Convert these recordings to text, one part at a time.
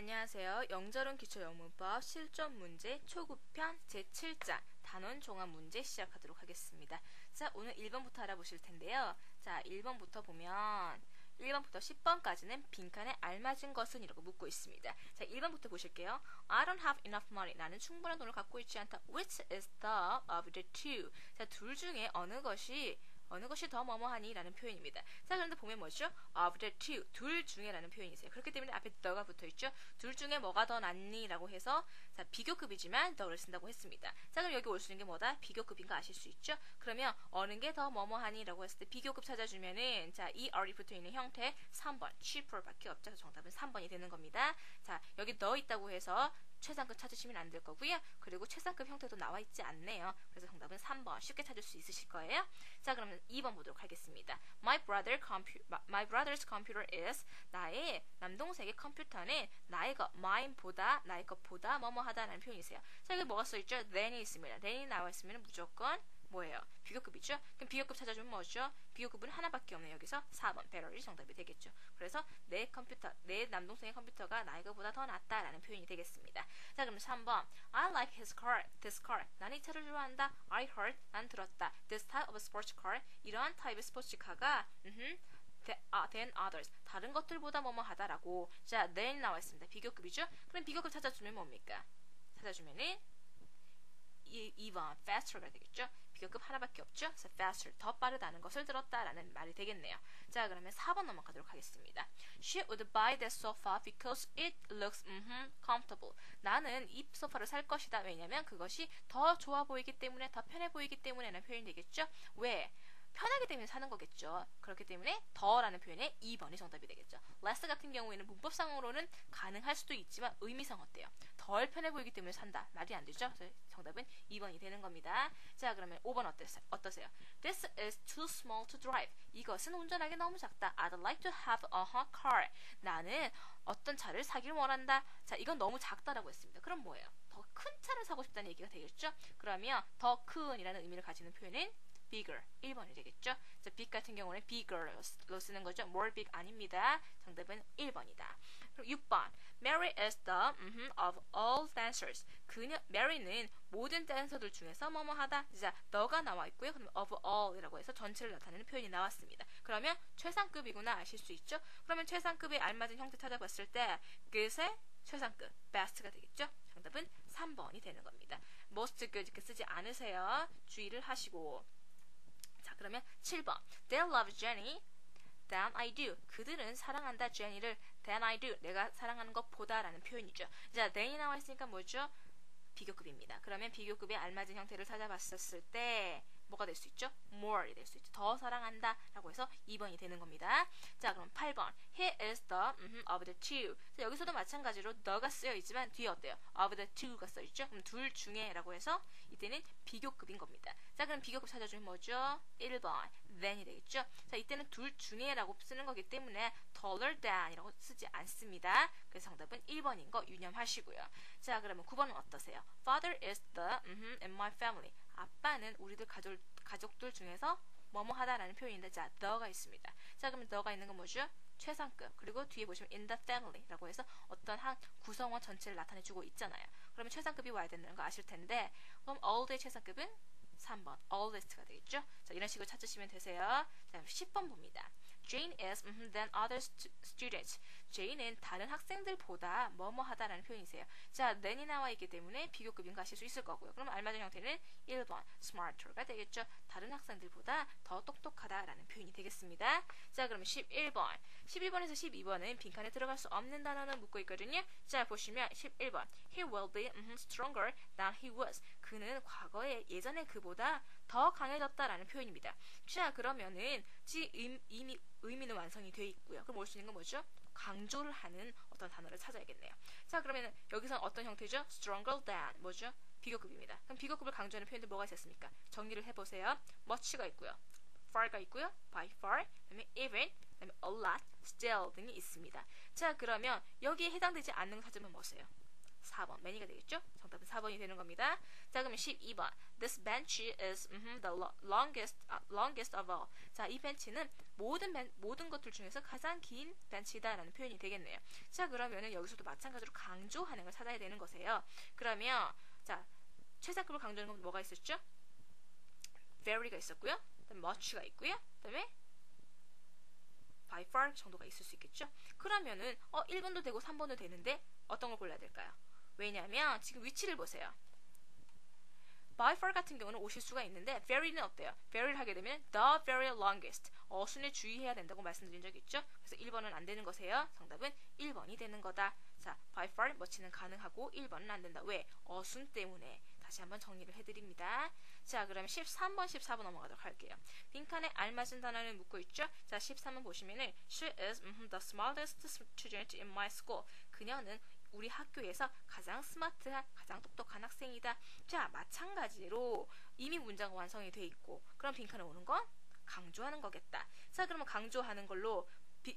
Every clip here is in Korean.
안녕하세요. 영절은 기초영문법 실전 문제 초급편 제7장 단원 종합 문제 시작하도록 하겠습니다. 자, 오늘 1번부터 알아보실 텐데요. 자, 1번부터 보면 1번부터 10번까지는 빈칸에 알맞은 것은 이라고 묻고 있습니다. 자, 1번부터 보실게요. I don't have enough money. 나는 충분한 돈을 갖고 있지 않다. Which is the of the two? 자, 둘 중에 어느 것이 더 뭐뭐하니? 라는 표현입니다. 자, 그런데 보면 뭐죠? of the two, 둘 중에 라는 표현이 있어요. 그렇기 때문에 앞에 the가 붙어있죠? 둘 중에 뭐가 더 낫니? 라고 해서 자, 비교급이지만 the를 쓴다고 했습니다. 자, 그럼 여기 올 수 있는 게 뭐다? 비교급인 거 아실 수 있죠? 그러면 어느 게 더 뭐뭐하니? 라고 했을 때 비교급 찾아주면은 자, 이 r이 붙어있는 형태 3번, cheaper 밖에 없죠. 정답은 3번이 되는 겁니다. 자, 여기 더 있다고 해서 최상급 찾으시면 안 될 거고요. 그리고 최상급 형태도 나와 있지 않네요. 그래서 정답은 3번 쉽게 찾을 수 있으실 거예요. 자, 그러면 2번 보도록 하겠습니다. My brother's computer is 나의 남동생의 컴퓨터는 나의 것보다 뭐뭐하다라는 표현이세요. 자, 여기 뭐가 써있죠? than이 있습니다. than이 나와 있으면 무조건 뭐예요? 비교급이죠? 그럼 비교급 찾아주면 뭐죠? 비교급은 하나밖에 없네요. 여기서 4번 better이 정답이 되겠죠. 그래서 내 남동생의 컴퓨터가 나의 것보다 더 낫다라는 표현이 되겠습니다. 자, 그럼 3번 I like this car. 나는 이 차를 좋아한다. I heard, 난 들었다. This type of sports car, 이러한 타입의 스포츠카가 than others, 다른 것들보다 뭐뭐하다라고. 자, than 나와 있습니다. 비교급이죠? 그럼 비교급 찾아주면 뭡니까? 찾아주면은 2번 faster가 되겠죠. 비교급 하나밖에 없죠. 그래서 faster, 더 빠르다는 것을 들었다라는 말이 되겠네요. 자, 그러면 4번 넘어가도록 하겠습니다. She would buy that sofa because it looks comfortable. 나는 이 소파를 살 것이다. 왜냐면 그것이 더 좋아 보이기 때문에, 더 편해 보이기 때문에라는 표현이 되겠죠. 왜? 편하기 때문에 사는 거겠죠. 그렇기 때문에 더라는 표현에 2번이 정답이 되겠죠. less 같은 경우에는 문법상으로는 가능할 수도 있지만 의미상 어때요? 덜 편해 보이기 때문에 산다. 말이 안 되죠. 그래서 정답은 2번이 되는 겁니다. 자, 그러면 5번 어떠세요? This is too small to drive. 이것은 운전하기 너무 작다. I'd like to have a car. 나는 어떤 차를 사길 원한다. 자, 이건 너무 작다라고 했습니다. 그럼 뭐예요? 더 큰 차를 사고 싶다는 얘기가 되겠죠. 그러면 더 큰이라는 의미를 가지는 표현은 bigger, 1번이 되겠죠. 자, big 같은 경우는 bigger로 쓰는 거죠. more big 아닙니다. 정답은 1번이다. 그럼 6번. Mary is the of all dancers. Mary는 모든 댄서들 중에서 뭐뭐하다. 자, the가 나와 있고요. 그럼 of all이라고 해서 전체를 나타내는 표현이 나왔습니다. 그러면 최상급이구나 아실 수 있죠. 그러면 최상급에 알맞은 형태 찾아봤을 때 그것의 최상급, best가 되겠죠. 정답은 3번이 되는 겁니다. most good 이렇게 쓰지 않으세요. 주의를 하시고. 자, 그러면 7번. They love Jenny than I do. 그들은 사랑한다 Jenny를 than I do. 내가 사랑하는 것보다 라는 표현이죠. 자, than이 나와 있으니까 뭐죠? 비교급입니다. 그러면 비교급에 알맞은 형태를 찾아봤었을 때 뭐가 될 수 있죠? more이 될 수 있죠. 더 사랑한다 라고 해서 2번이 되는 겁니다. 자, 그럼 8번. He is the of the two. 자, 여기서도 마찬가지로 the가 쓰여 있지만 뒤에 어때요? of the two가 써 있죠. 그럼 둘 중에 라고 해서 이때는 비교급인 겁니다. 자, 그럼 비교급 찾아주면 뭐죠? 1번 than이 되겠죠. 자, 이때는 둘 중에 라고 쓰는 거기 때문에 taller than 이라고 쓰지 않습니다. 그래서 정답은 1번인 거 유념하시고요. 자, 그러면 9번은 어떠세요? Father is the in my family. 아빠는 우리들 가족들 중에서 뭐뭐 하다라는 표현인데, 자, the가 있습니다. 자, 그러면 the가 있는 건 뭐죠? 최상급. 그리고 뒤에 보시면 in the family 라고 해서 어떤 한 구성원 전체를 나타내주고 있잖아요. 그러면 최상급이 와야 된다는 거 아실 텐데, 그럼 old의 최상급은 3번 oldest가 되겠죠. 자, 이런 식으로 찾으시면 되세요. 자, 10번 봅니다. Jane is than other students. Jane은 다른 학생들보다 뭐뭐 하다라는 표현이세요. 자, than이 나와 있기 때문에 비교급인 거 아실 수 있을 거고요. 그럼 알맞은 형태는 1번 smarter가 되겠죠. 다른 학생들보다 더 똑똑하다라는 표현이 되겠습니다. 자, 그러면 11번. 11번에서 12번은 빈칸에 들어갈 수 없는 단어는 묻고 있거든요. 자, 보시면 11번. He will be stronger than he was. 그는 과거에 예전에 그보다 더 강해졌다라는 표현입니다. 자, 그러면은 이미 의미는 완성이 되어 있고요. 그럼 올 수 있는 건 뭐죠? 강조를 하는 어떤 단어를 찾아야겠네요. 자, 그러면 여기서는 어떤 형태죠? stronger than 뭐죠? 비교급입니다. 그럼 비교급을 강조하는 표현들 뭐가 있었습니까? 정리를 해보세요. much가 있고요. far가 있고요. by far, 그다음에 even, 그다음에 a lot, still 등이 있습니다. 자, 그러면 여기에 해당되지 않는 거 찾으면 뭐세요? 4번. many가 되겠죠? 정답은 4번이 되는 겁니다. 자, 그러면 12번. This bench is the longest of all. 자, 이 벤치는 모든 것들 중에서 가장 긴 벤치다라는 표현이 되겠네요. 자, 그러면은 여기서도 마찬가지로 강조하는 걸 찾아야 되는 거세요. 그러면 자, 최상급을 강조하는 건 뭐가 있었죠? very가 있었고요. 그다음에 much가 있고요. 그다음에 by far 정도가 있을 수 있겠죠. 그러면은 1번도 되고 3번도 되는데 어떤 걸 골라야 될까요? 왜냐하면 지금 위치를 보세요. by far 같은 경우는 오실 수가 있는데 very는 어때요? very를 하게 되면 the very longest 어순에 주의해야 된다고 말씀드린 적 있죠. 그래서 1번은 안 되는 거세요. 정답은 1번이 되는 거다. 자, by far much는 가능하고 1번은 안 된다. 왜? 어순 때문에. 다시 한번 정리를 해드립니다. 자, 그러면 13번, 14번 넘어가도록 할게요. 빈칸에 알맞은 단어를 묻고 있죠. 자, 13번 보시면은 She is the smartest student in my school. 그녀는 우리 학교에서 가장 스마트한, 가장 똑똑한 학생이다. 자, 마찬가지로 이미 문장은 완성이 돼 있고 그럼 빈칸에 오는 건 강조하는 거겠다. 자, 그러면 강조하는 걸로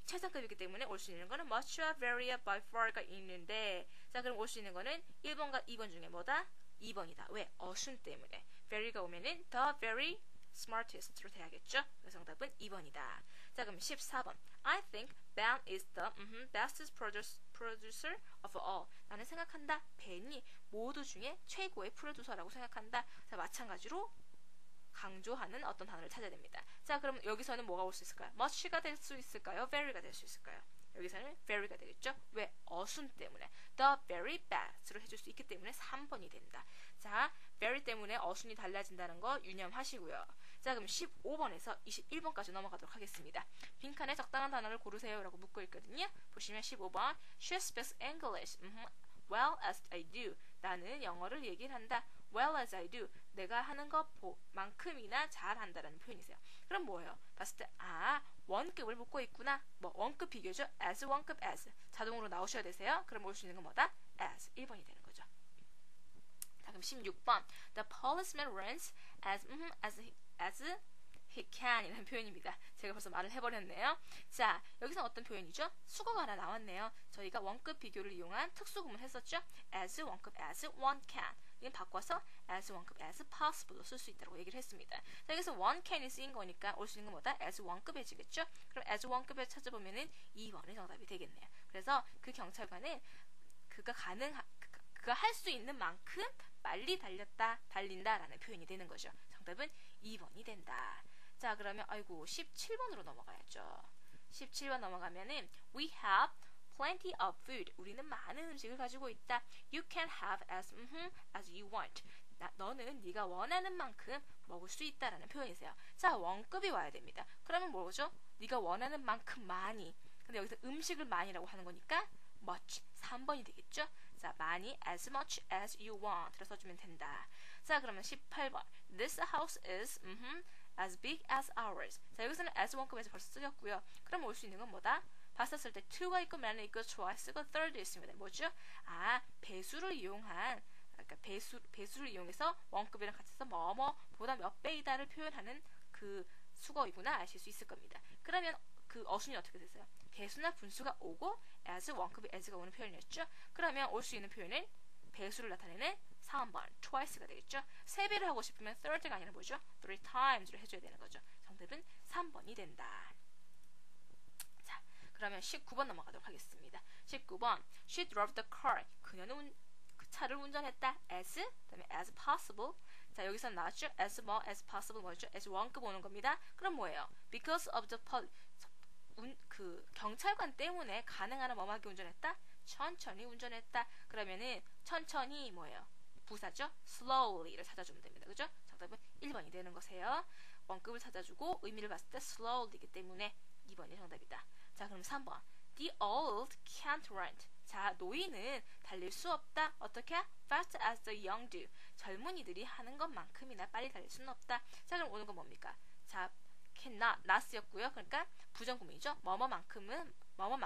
최상급이기 때문에 올 수 있는 거는 much와 very와 by far가 있는데 자, 그럼 올 수 있는 거는 1번과 2번 중에 뭐다? 2번이다. 왜? 어순 때문에. very가 오면은 the very smartest로 돼야겠죠? 그래서 정답은 2번이다. 자, 그럼 14번. I think Ben is the bestest producer of all. 나는 생각한다. 벤이 모두 중에 최고의 프로듀서라고 생각한다. 자, 마찬가지로 강조하는 어떤 단어를 찾아야 됩니다. 자, 그럼 여기서는 뭐가 올 수 있을까요? much가 될 수 있을까요? very가 될 수 있을까요? 여기서는 very가 되겠죠? 왜? 어순 때문에 the very best로 해줄 수 있기 때문에 3번이 된다. 자, very 때문에 어순이 달라진다는 거 유념하시고요. 자, 그럼 15번에서 21번까지 넘어가도록 하겠습니다. 빈칸에 적당한 단어를 고르세요 라고 묻고 있거든요. 보시면 15번 She speaks English well as I do. 나는 영어를 얘기를 한다. well as I do. 내가 하는 것만큼이나 잘한다라는 표현이세요. 그럼 뭐예요? 봤을 때 원급을 묻고 있구나. 뭐 원급 비교죠. as 원급 as. 자동으로 나오셔야 되세요. 그럼 올 수 있는 건 뭐다? as 1번이 되는 거죠. 자, 그럼 16번 The policeman runs as he can 이라는 표현입니다. 제가 벌써 말을 해버렸네요. 자, 여기서 어떤 표현이죠? 수거가 하나 나왔네요. 저희가 원급 비교를 이용한 특수구문 했었죠? as 원급 as one can 이건 바꿔서 as 원급 as possible로 쓸 수 있다고 얘기를 했습니다. 자, 여기서 one can이 쓰인 거니까 올 수 있는 건 뭐다? as 원급해지겠죠? 그럼 as 원급에 찾아보면은 2번이 정답이 되겠네요. 그래서 그 경찰관은 그가 할 수 있는 만큼 빨리 달린다라는 표현이 되는 거죠. 정답은 2번이 된다. 자, 그러면 17번으로 넘어가야죠. 17번 넘어가면은 We have plenty of food. 우리는 많은 음식을 가지고 있다. You can have as you want. 너는 네가 원하는 만큼 먹을 수 있다라는 표현이세요. 자, 원급이 와야 됩니다. 그러면 뭐죠? 네가 원하는 만큼 많이. 근데 여기서 음식을 많이라고 하는 거니까 much 3번이 되겠죠? 자, 많이 as much as you want 를 써주면 된다. 자, 그러면 18번 This house is as big as ours. 자, 여기서는 as 원급에서 벌써 쓰였고요. 그럼 올 수 있는 건 뭐다? 봤었을 때 to가 있고 man은 있고 twice가 third 있습니다. 뭐죠? 배수를 이용한 그러니까 배수를 이용해서 원급이랑 같이 써서 뭐뭐보다 몇 배이다를 표현하는 그 수거이구나 아실 수 있을 겁니다. 그러면 그 어순이 어떻게 됐어요? 배수나 분수가 오고 as 원급이 as가 오는 표현이었죠. 그러면 올 수 있는 표현은 배수를 나타내는 3번 twice가 되겠죠. 3배를 하고 싶으면 third가 아니라 뭐죠? 3times를 해줘야 되는 거죠. 정답은 3번이 된다. 자, 그러면 19번 넘어가도록 하겠습니다. 19번 She drove the car. 그녀는 그 차를 운전했다. as 그다음에 as possible. 자, 여기서 나왔죠? as possible 뭐죠? as 원급 오는 겁니다. 그럼 뭐예요? because of the 그 경찰관 때문에 가능한 뭐하게 운전했다? 천천히 운전했다. 그러면은 천천히 뭐예요? 부사죠? slowly를 찾아주면 됩니다. 그죠? 정답은 1번이 되는 거세요. 원급을 찾아주고 의미를 봤을 때 slowly이기 때문에 2번이 정답이다. 자, 그럼 3번 The old can't run. 자, 노인은 달릴 수 없다. 어떻게? fast as the young do. 젊은이들이 하는 것만큼이나 빨리 달릴 수는 없다. 자, 그럼 오는 건 뭡니까? 자, not였고요. 그러니까 부정구문이죠. 뭐뭐만큼은 뭐뭐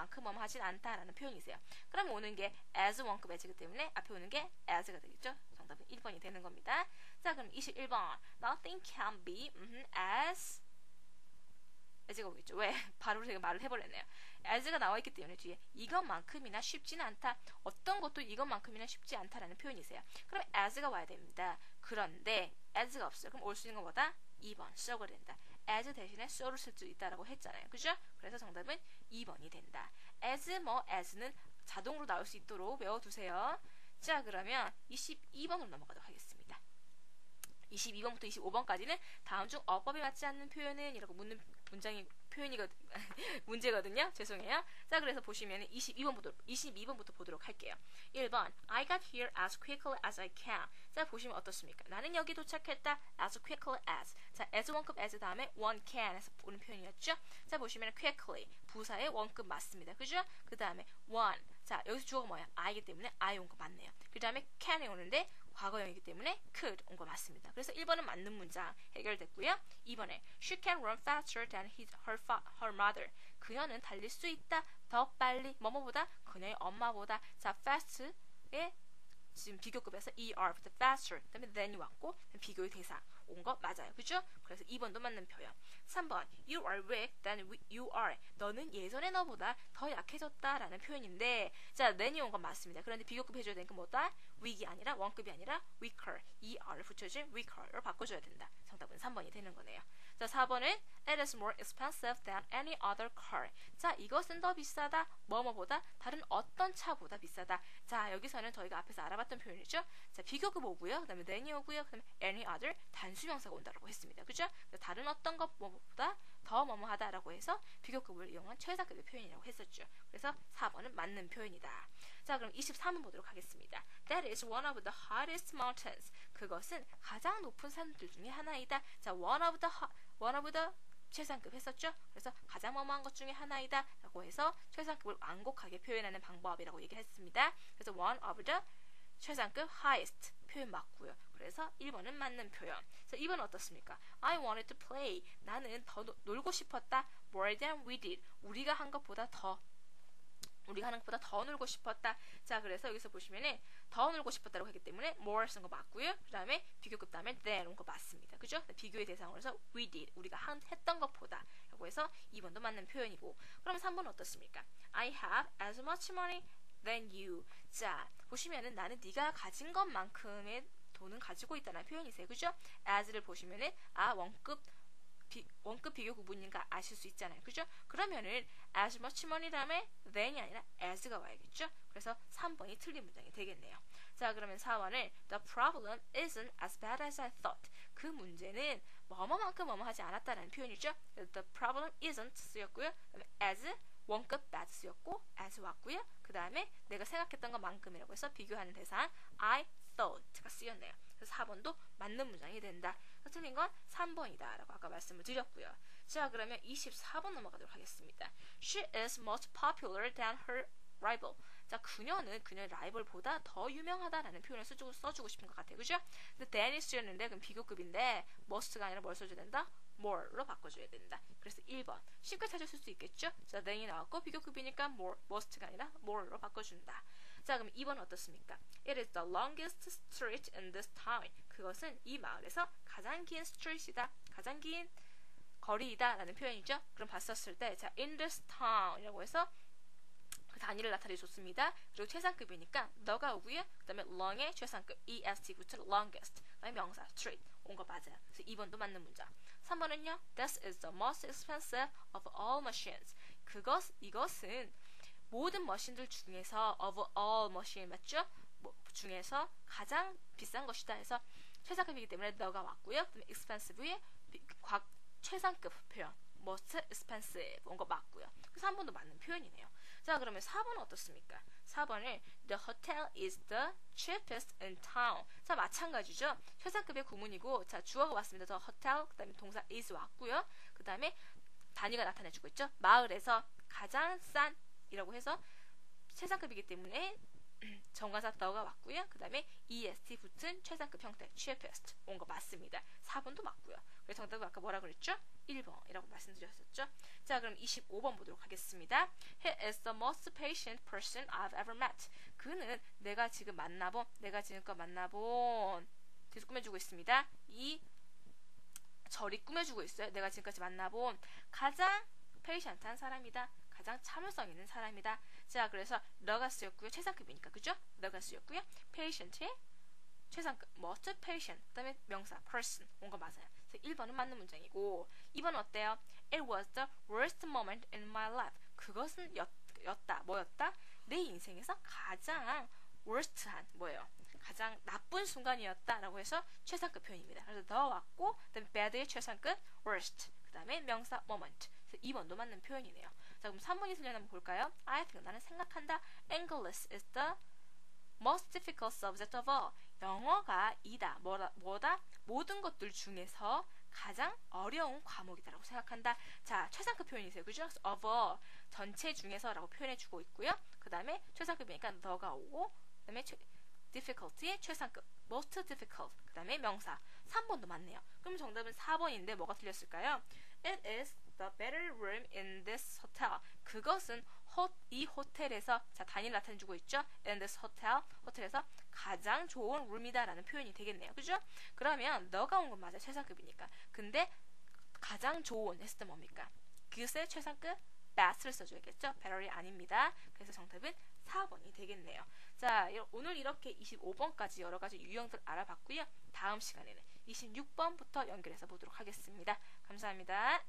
하진 않다라는 표현이세요. 그럼 오는 게 as 원급 as이기 때문에 앞에 오는 게 as가 되겠죠. 정답은 1번이 되는 겁니다. 자, 그럼 21번 Nothing can be as가 오겠죠. 왜? 바로 제가 말을 해버렸네요. as가 나와 있기 때문에 뒤에 이것만큼이나 쉽지는 않다. 어떤 것도 이것만큼이나 쉽지 않다라는 표현이세요. 그럼 as가 와야 됩니다. 그런데 as가 없어요. 그럼 올 수 있는 것보다 2번 so가 된다. as 대신에 so를 쓸 수 있다라고 했잖아요. 그죠? 그래서 정답은 2번이 된다. as는 자동으로 나올 수 있도록 외워두세요. 자, 그러면 22번으로 넘어가도록 하겠습니다. 22번부터 25번까지는 다음 중 어법에 맞지 않는 표현은 이라고 묻는 문제거든요. 죄송해요. 자, 그래서 보시면 22번부터 보도록 할게요. 1번 I got here as quickly as I can. 자, 보시면 어떻습니까? 나는 여기 도착했다. as quickly as. 자, as 원급 as 다음에 one can에서 보는 표현이었죠. 자, 보시면 quickly 부사의 원급 맞습니다. 그죠? 그 다음에 one. 자, 여기서 주어가 뭐야? I이기 때문에 I 온 거 맞네요. 그 다음에 can이 오는데 과거형이기 때문에 could 온 거 맞습니다. 그래서 1번은 맞는 문장 해결됐고요. 2번에 she can run faster than her mother. 그녀는 달릴 수 있다. 더 빨리. 뭐뭐보다? 그녀의 엄마보다. 자, fast의 지금 비교급에서 er부터 faster. 그 다음에 than이 왔고 비교의 대상 온 거 맞아요. 그죠? 그래서 2번도 맞는 표현. 3번 You are weak than you are. 너는 예전의 너보다 더 약해졌다라는 표현인데 자, than이 온 건 맞습니다. 그런데 비교급 해줘야 되는 건 뭐다? weak이 아니라 원급이 아니라 weaker. er을 붙여준 weaker로 바꿔줘야 된다. 정답은 3번이 되는 거네요. 자, 4번은 It is more expensive than any other car. 자, 이것은 더 비싸다. 뭐뭐보다 다른 어떤 차보다 비싸다. 자, 여기서는 저희가 앞에서 알아봤던 표현이죠. 자, 비교급 오고요. 그 다음에 than이 오고요. 그 다음에 any other 단수명사가 온다라고 했습니다. 그죠? 다른 어떤 것 뭐뭐보다 더 뭐뭐하다라고 해서 비교급을 이용한 최상급의 표현이라고 했었죠. 그래서 4번은 맞는 표현이다. 자, 그럼 23번 보도록 하겠습니다. That is one of the hottest mountains. 그것은 가장 높은 산들 중에 하나이다. 자, one of the 최상급 했었죠? 그래서 가장 뭐뭐한 것 중에 하나이다 라고 해서 최상급을 완곡하게 표현하는 방법이라고 얘기했습니다. 그래서 one of the 최상급 highest 표현 맞고요. 그래서 1번은 맞는 표현. 자, 2번은 어떻습니까? I wanted to play. 나는 더 놀고 싶었다. More than we did. 우리가 하는 것보다 더 놀고 싶었다. 자, 그래서 여기서 보시면은 더 놀고 싶었다고 했기 때문에 more 쓴 거 맞고요. 그 다음에 비교급 다음에 than 온 거 맞습니다. 그죠? 비교의 대상으로 해서 we did. 우리가 했던 것보다 라고 해서 2번도 맞는 표현이고. 그럼 3번은 어떻습니까? I have as much money than you. 자, 보시면은 나는 네가 가진 것만큼의 돈은 가지고 있다는 표현이세요. 그죠? as를 보시면은 원급 비교 구분인가 아실 수 있잖아요. 그죠? 그러면은 as much money 다음에 than이 아니라 as가 와야겠죠? 그래서 3번이 틀린 문장이 되겠네요. 자, 그러면 4번을 The problem isn't as bad as I thought. 그 문제는 뭐뭐만큼 뭐뭐하지 않았다는 표현이죠. The problem isn't 쓰였고요. as 원급 bad 쓰였고 as 왔고요. 그 다음에 내가 생각했던 것만큼이라고 해서 비교하는 대상 I thought가 쓰였네요. 그래서 4번도 맞는 문장이 된다. 틀린 건 3번이다 라고 아까 말씀을 드렸고요. 자, 그러면 24번 넘어가도록 하겠습니다. She is much popular than her rival. 자, 그녀는 그녀의 라이벌보다 더 유명하다라는 표현을 써주고 싶은 것 같아요. 그죠? 근데 than이 쓰였는데 그럼 비교급인데 must가 아니라 뭘 써줘야 된다? more로 바꿔줘야 된다. 그래서 1번 쉽게 찾으실 수 있겠죠? 자, than이 나왔고 비교급이니까 more, must가 아니라 more로 바꿔준다. 자, 그럼 2번은 어떻습니까? It is the longest street in this town. 그것은 이 마을에서 가장 긴 스트리트이다. 가장 긴 거리이다 라는 표현이죠. 그럼 봤었을 때 자, in this town 이라고 해서 그 단위를 나타내 줬습니다. 그리고 최상급이니까 너가 오고요. 그 다음에 long의 최상급 est 붙은 longest. 그 다음에 명사 street 온 거 맞아요. 그래서 2번도 맞는 문장. 3번은요. This is the most expensive of all machines. 이것은 모든 머신들 중에서 of all machine 맞죠? 중에서 가장 비싼 것이다 해서 최상급이기 때문에 너가 왔고요. 그다음에 expensive의 최상급 표현 most expensive 온 거 맞고요. 그래서 3번도 맞는 표현이네요. 자, 그러면 4번은 어떻습니까? 4번은 The hotel is the cheapest in town. 자, 마찬가지죠. 최상급의 구문이고 자, 주어가 왔습니다. The hotel 그 다음에 동사 is 왔고요. 그 다음에 단위가 나타내주고 있죠. 마을에서 가장 싼 이라고 해서 최상급이기 때문에 정관사 더가 왔고요. 그 다음에 est 붙은 최상급 형태 cheapest 온 거 맞습니다. 4번도 맞고요. 그래서 정답은 아까 뭐라 그랬죠? 1번이라고 말씀드렸었죠. 자, 그럼 25번 보도록 하겠습니다. He is the most patient person I've ever met. 그는 내가 지금껏 만나본 계속 꾸며주고 있습니다. 이 절이 꾸며주고 있어요. 내가 지금까지 만나본 가장 페이션트한 사람이다. 가장 참을성 있는 사람이다. 자, 그래서 the가 쓰였고요. 최상급이니까, 그죠? the가 쓰였고요. patient의 최상급, most patient. 그 다음에 명사, person. 온 거 맞아요. 그래서 1번은 맞는 문장이고, 2번은 어때요? It was the worst moment in my life. 그것은 였다. 뭐였다? 내 인생에서 가장 worst한, 뭐예요? 가장 나쁜 순간이었다. 라고 해서 최상급 표현입니다. 그래서 the 왔고, 그 다음에 bad의 최상급, worst. 그 다음에 명사, moment. 그래서 2번도 맞는 표현이네요. 자, 그럼 3번이 틀렸나 한번 볼까요? I think, 나는 생각한다. English is the most difficult subject of all. 영어가 이다. 뭐다? 모든 것들 중에서 가장 어려운 과목이다라고 생각한다. 자, 최상급 표현이세요. 그죠? of all, 전체 중에서라고 표현해주고 있고요. 그 다음에 최상급이니까 the가 오고, 그 다음에 difficulty의 최상급, most difficult, 그 다음에 명사. 3번도 맞네요. 그럼 정답은 4번인데 뭐가 틀렸을까요? It is the better room in this hotel. 그것은 이 호텔에서, 자, 단위를 나타내주고 있죠? In this hotel, 호텔에서 가장 좋은 룸이다 라는 표현이 되겠네요. 그죠? 그러면 너가 온 건 맞아, 최상급이니까. 근데 가장 좋은 했을 때 뭡니까? 그것의 최상급 best를 써줘야겠죠? better이 아닙니다. 그래서 정답은 4번이 되겠네요. 자, 오늘 이렇게 25번까지 여러 가지 유형들 알아봤고요. 다음 시간에는 26번부터 연결해서 보도록 하겠습니다. 감사합니다.